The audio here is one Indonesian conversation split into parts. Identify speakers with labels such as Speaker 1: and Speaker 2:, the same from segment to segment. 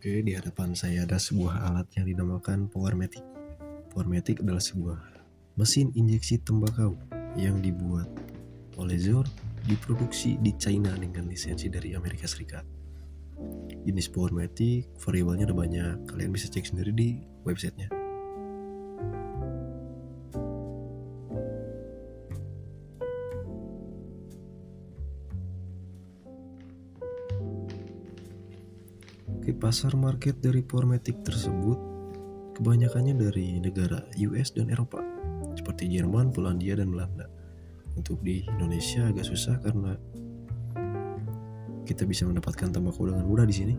Speaker 1: Oke, di hadapan saya ada sebuah alat yang dinamakan Powermatic. Powermatic adalah sebuah mesin injeksi tembakau yang dibuat oleh Zohr, diproduksi di China dengan lisensi dari Amerika Serikat. Jenis Powermatic, variabelnya ada banyak, kalian bisa cek sendiri di websitenya. Oke, pasar market dari Powermatic tersebut kebanyakannya dari negara US dan Eropa, seperti Jerman, Polandia, dan Belanda. Untuk di Indonesia agak susah karena kita bisa mendapatkan tembakau dengan mudah di sini,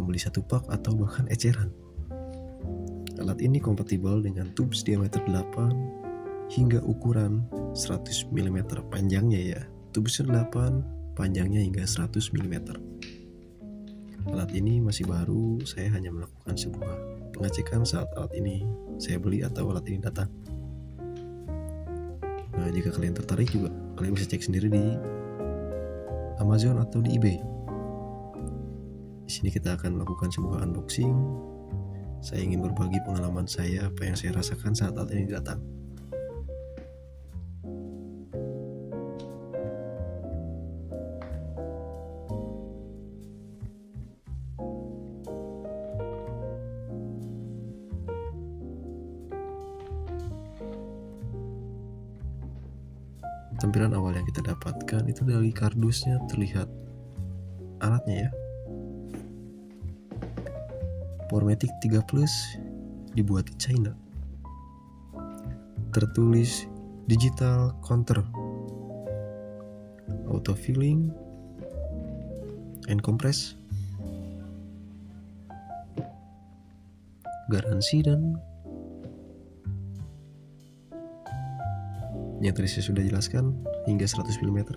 Speaker 1: membeli satu pak atau bahkan eceran. Alat ini kompatibel dengan tubes diameter 8 hingga ukuran 100 mm panjangnya ya. Tubesnya 8, panjangnya hingga 100 mm. Alat ini masih baru, saya hanya melakukan sebuah pengecekan saat alat ini saya beli atau alat ini datang. Nah, jika kalian tertarik juga, kalian bisa cek sendiri di Amazon atau di eBay. Di sini kita akan melakukan sebuah unboxing. Saya ingin berbagi pengalaman saya, apa yang saya rasakan saat alat ini datang. Tampilan awal yang kita dapatkan itu dari kardusnya terlihat alatnya ya. Powermatic 3 Plus dibuat di China. Tertulis digital counter, auto filling and compress, garansi, dan yang tadi saya sudah jelaskan hingga 100 mm.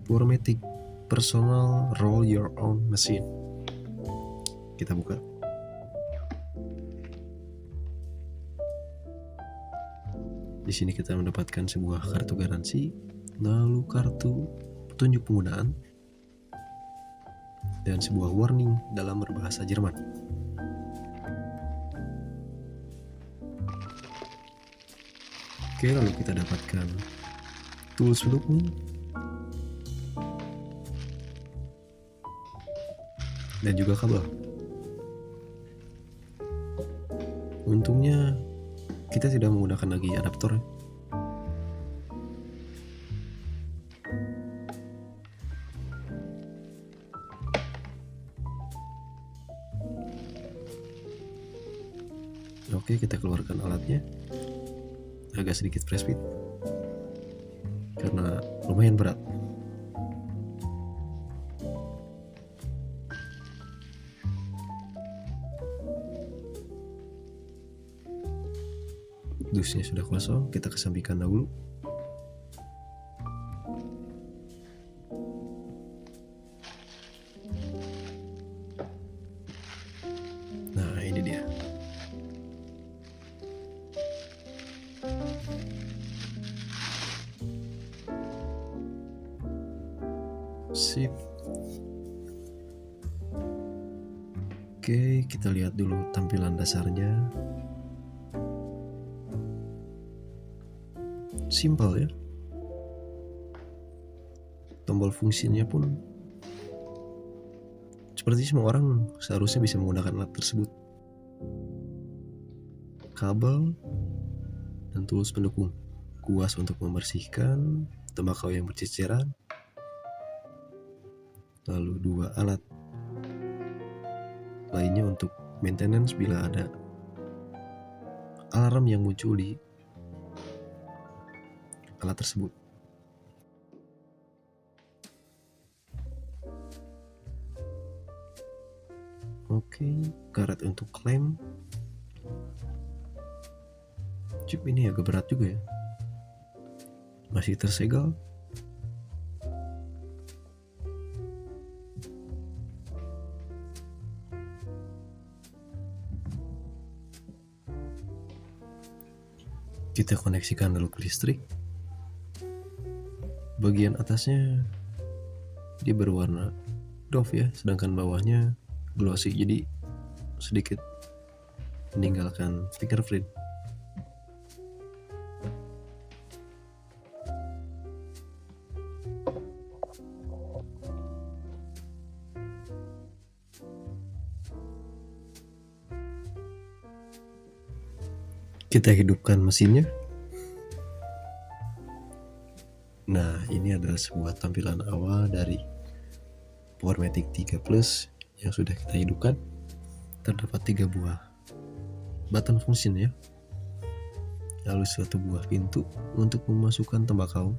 Speaker 1: Powermatic Personal Roll Your Own Machine. Kita buka. Di sini kita mendapatkan sebuah kartu garansi, lalu kartu petunjuk penggunaan, dan sebuah warning dalam berbahasa Jerman. Oke, lalu kita dapatkan tools pendukung dan juga kabel. Untungnya kita tidak menggunakan lagi adaptor. Oke, kita keluarkan alatnya. Agak sedikit press fit karena lumayan berat. Dusnya sudah kosong, kita kesampingkan dahulu. Nah, ini dia. Sip. Oke, kita lihat dulu tampilan dasarnya. Simple ya. Tombol fungsinya pun seperti semua orang seharusnya bisa menggunakan alat tersebut. Kabel dan tools pendukung. Kuas untuk membersihkan tembakau yang berceceran. Lalu 2 alat lainnya untuk maintenance bila ada alarm yang muncul di alat tersebut. Oke, karet untuk klem. Chip ini agak berat juga ya. Masih tersegel. Kita koneksikan dulu ke listrik. Bagian atasnya dia berwarna doff ya, sedangkan bawahnya glossy, jadi sedikit meninggalkan fingerprint. Kita hidupkan mesinnya. Nah, ini adalah sebuah tampilan awal dari Powermatic 3 Plus yang sudah kita hidupkan. Terdapat 3 buah button function ya, lalu 1 buah pintu untuk memasukkan tembakau,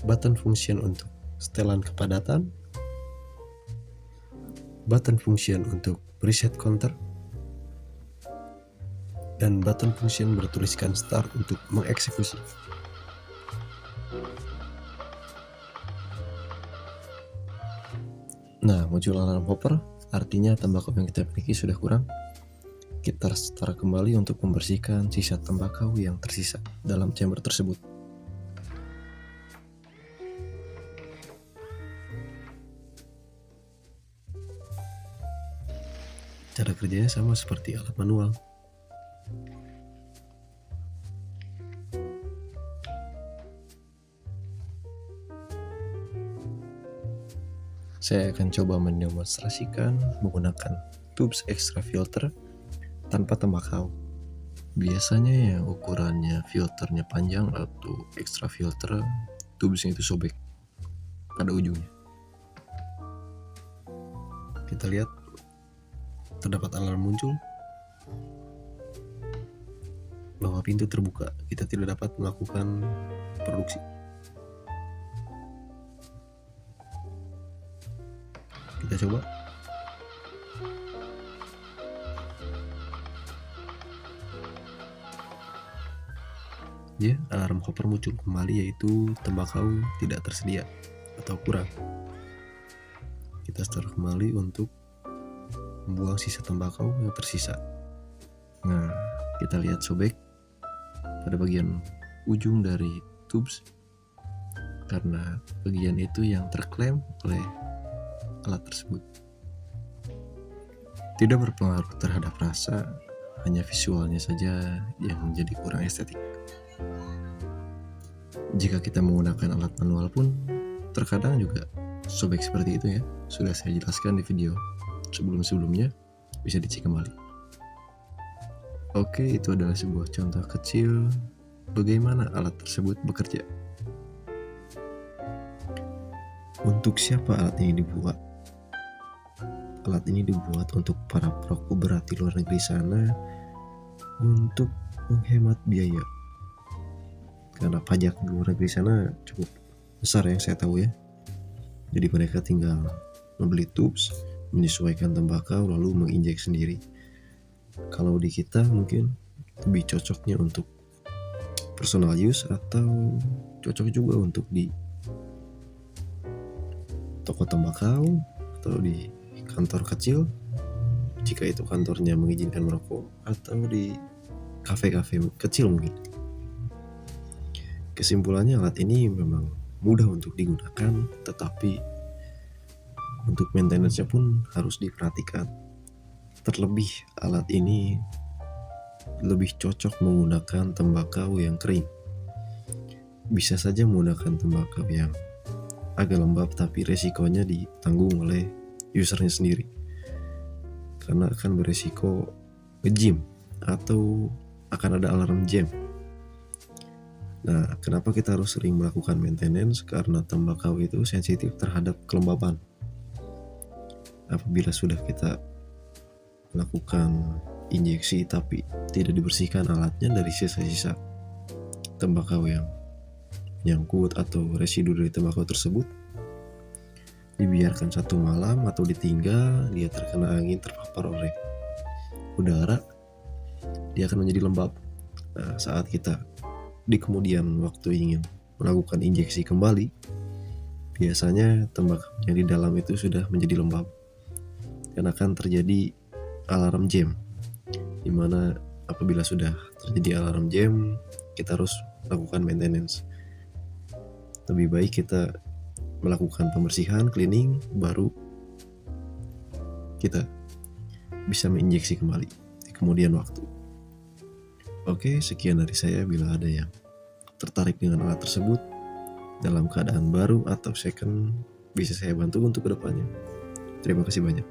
Speaker 1: button function untuk setelan kepadatan, button function untuk preset counter, dan button function bertuliskan start untuk mengeksekusi. Nah, muncul alarm hopper, artinya tembakau yang kita miliki sudah kurang. Kita start kembali untuk membersihkan sisa tembakau yang tersisa dalam chamber tersebut. Cara kerjanya sama seperti alat manual. Saya akan coba mendemonstrasikan menggunakan tubes extra filter tanpa tembakau. Biasanya ya ukurannya filternya panjang atau extra filter, tubesnya itu sobek pada ujungnya. Kita lihat terdapat alarm muncul bahwa pintu terbuka, kita tidak dapat melakukan produksi. Kita coba. Ya, alarm hopper muncul kembali, yaitu tembakau tidak tersedia atau kurang. Kita start kembali untuk membuang sisa tembakau yang tersisa. Nah, kita lihat sobek pada bagian ujung dari tubes karena bagian itu yang terklaim oleh alat tersebut. Tidak berpengaruh terhadap rasa, hanya visualnya saja yang menjadi kurang estetik. Jika kita menggunakan alat manual pun terkadang juga sobek seperti itu ya. Sudah saya jelaskan di video sebelum-sebelumnya, bisa dicek kembali. Oke, itu adalah sebuah contoh kecil bagaimana alat tersebut bekerja. Untuk siapa alat ini dibuat? Alat ini dibuat untuk para perokok berat di luar negeri sana untuk menghemat biaya. Karena pajak di luar negeri sana cukup besar yang saya tahu ya. Jadi mereka tinggal membeli tubes, menyesuaikan tembakau lalu menginjek sendiri. Kalau di kita mungkin lebih cocoknya untuk personal use atau cocok juga untuk di toko tembakau atau di kantor kecil jika itu kantornya mengizinkan merokok, atau di kafe-kafe kecil mungkin. Kesimpulannya, alat ini memang mudah untuk digunakan, tetapi untuk maintenance-nya pun harus diperhatikan. Terlebih alat ini lebih cocok menggunakan tembakau yang kering. Bisa saja menggunakan tembakau yang agak lembab, tapi resikonya ditanggung oleh usernya sendiri, karena akan beresiko ngejim atau akan ada alarm jam. Nah, kenapa kita harus sering melakukan maintenance? Karena tembakau itu sensitif terhadap kelembaban. Apabila sudah kita melakukan injeksi tapi tidak dibersihkan alatnya dari sisa-sisa tembakau yang nyangkut atau residu dari tembakau tersebut, dibiarkan satu malam atau ditinggal, dia terkena angin, terpapar oleh udara, dia akan menjadi lembab. Nah, saat kita di kemudian waktu ingin melakukan injeksi kembali, biasanya tembakau yang di dalam itu sudah menjadi lembab dan akan terjadi alarm jam, di mana apabila sudah terjadi alarm jam, kita harus lakukan maintenance. Lebih baik kita melakukan pembersihan, cleaning, baru kita bisa menginjeksi kembali di kemudian waktu. Oke, sekian dari saya. Bila ada yang tertarik dengan alat tersebut dalam keadaan baru atau second, bisa saya bantu untuk kedepannya. Terima kasih banyak.